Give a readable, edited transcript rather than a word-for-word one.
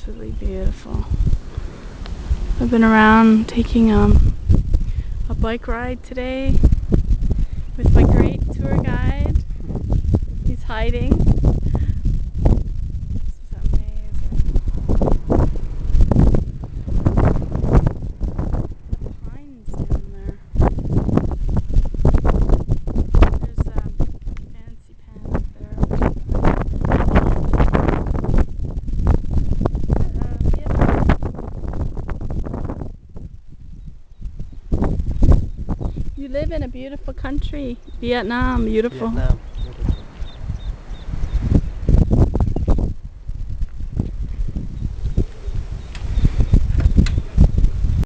absolutely beautiful. I've been around taking a bike ride today with my great tour guide. He's hiding. This is amazing. Pines down there. There's a fancy pan up there. You live in a beautiful country, Vietnam, beautiful. Vietnam.